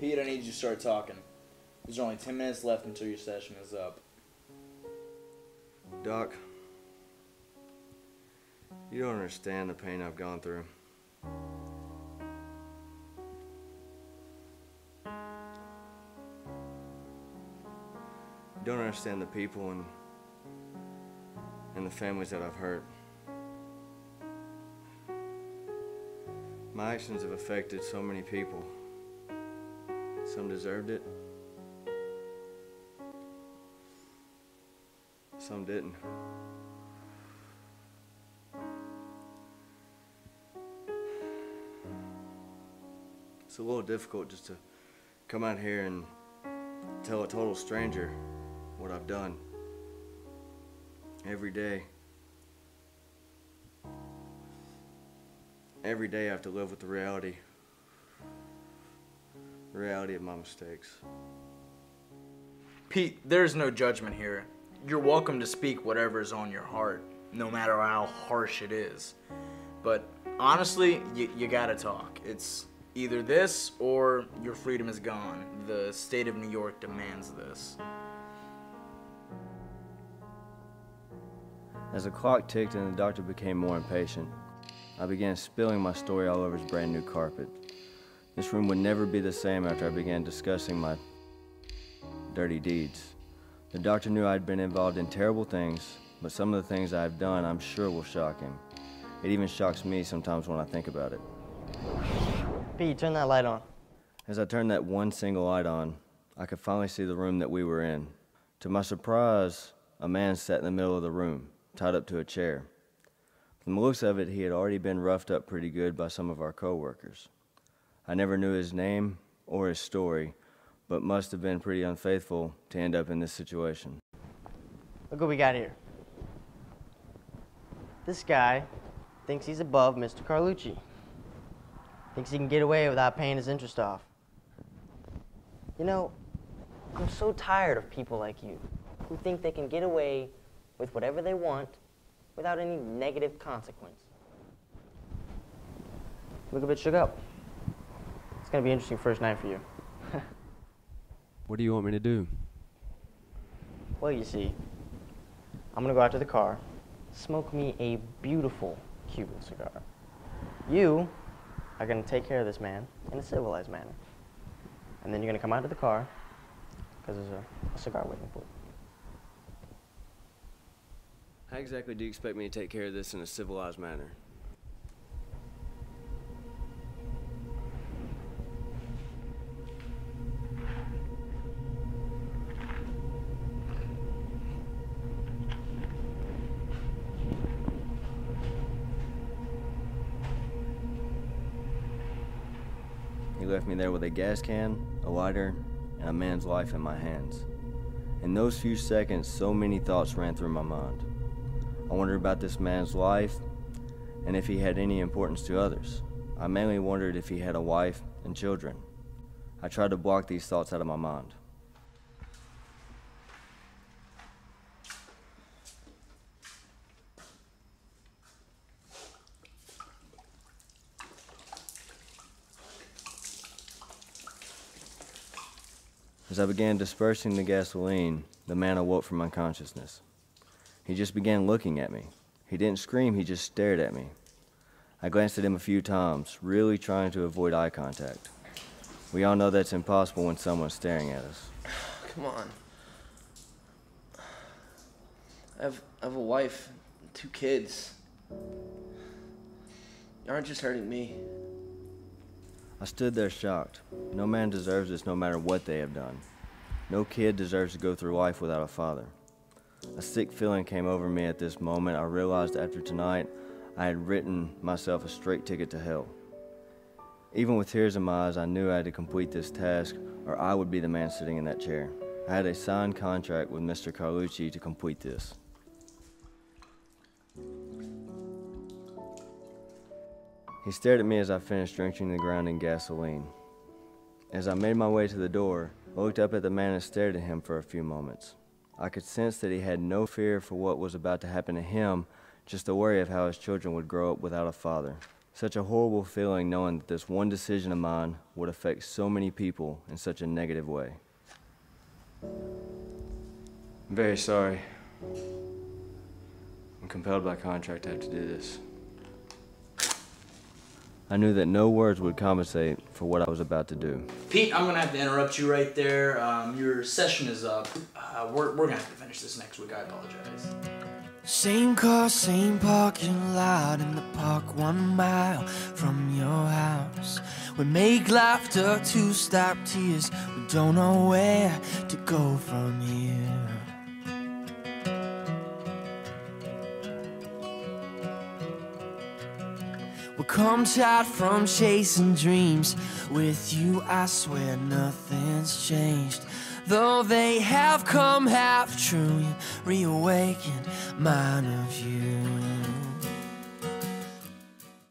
Pete, I need you to start talking. There's only 10 minutes left until your session is up. Doc, you don't understand the pain I've gone through. You don't understand the people and the families that I've hurt. My actions have affected so many people. Some deserved it. Some didn't. It's a little difficult just to come out here and tell a total stranger what I've done every day. Every day I have to live with the reality of my mistakes. Pete, there's no judgment here. You're welcome to speak whatever is on your heart, no matter how harsh it is. But honestly, you gotta talk. It's either this or your freedom is gone. The state of New York demands this. As the clock ticked and the doctor became more impatient, I began spilling my story all over his brand new carpet. This room would never be the same after I began discussing my dirty deeds. The doctor knew I'd been involved in terrible things, but some of the things I've done I'm sure will shock him. It even shocks me sometimes when I think about it. Pete, turn that light on. As I turned that one single light on, I could finally see the room that we were in. To my surprise, a man sat in the middle of the room, tied up to a chair. From the looks of it, he had already been roughed up pretty good by some of our co-workers. I never knew his name or his story, but must have been pretty unfaithful to end up in this situation. Look what we got here. This guy thinks he's above Mr. Carlucci. Thinks he can get away without paying his interest off. You know, I'm so tired of people like you who think they can get away with whatever they want without any negative consequence. Look a bit shook up. It's gonna be an interesting first night for you. What do you want me to do? Well, you see, I'm gonna go out to the car, smoke me a beautiful Cuban cigar. You are gonna take care of this man in a civilized manner. And then you're gonna come out to the car, because there's a cigar waiting for you. How exactly do you expect me to take care of this in a civilized manner? He left me there with a gas can, a lighter, and a man's life in my hands. In those few seconds, so many thoughts ran through my mind. I wondered about this man's life and if he had any importance to others. I mainly wondered if he had a wife and children. I tried to block these thoughts out of my mind. As I began dispersing the gasoline, the man awoke from unconsciousness. He just began looking at me. He didn't scream, he just stared at me. I glanced at him a few times, really trying to avoid eye contact. We all know that's impossible when someone's staring at us. Come on. I have a wife, 2 kids. You aren't just hurting me. I stood there shocked. No man deserves this no matter what they have done. No kid deserves to go through life without a father. A sick feeling came over me at this moment. I realized after tonight I had written myself a straight ticket to hell. Even with tears in my eyes, I knew I had to complete this task or I would be the man sitting in that chair. I had a signed contract with Mr. Carlucci to complete this. He stared at me as I finished drenching the ground in gasoline. As I made my way to the door, I looked up at the man and stared at him for a few moments. I could sense that he had no fear for what was about to happen to him, just a worry of how his children would grow up without a father, Such a horrible feeling knowing that this one decision of mine would affect so many people in such a negative way. I'm very sorry. I'm compelled by contract to have to do this. I knew that no words would compensate for what I was about to do. Pete, I'm gonna have to interrupt you right there. Your session is up. We're gonna have to finish this next week. I apologize. Same car, same parking lot in the park 1 mile from your house. We make laughter to stop tears. We don't know where to go from here. We come tired from chasing dreams. With you, I swear nothing's changed. Though they have come half true, you reawakened mine of you.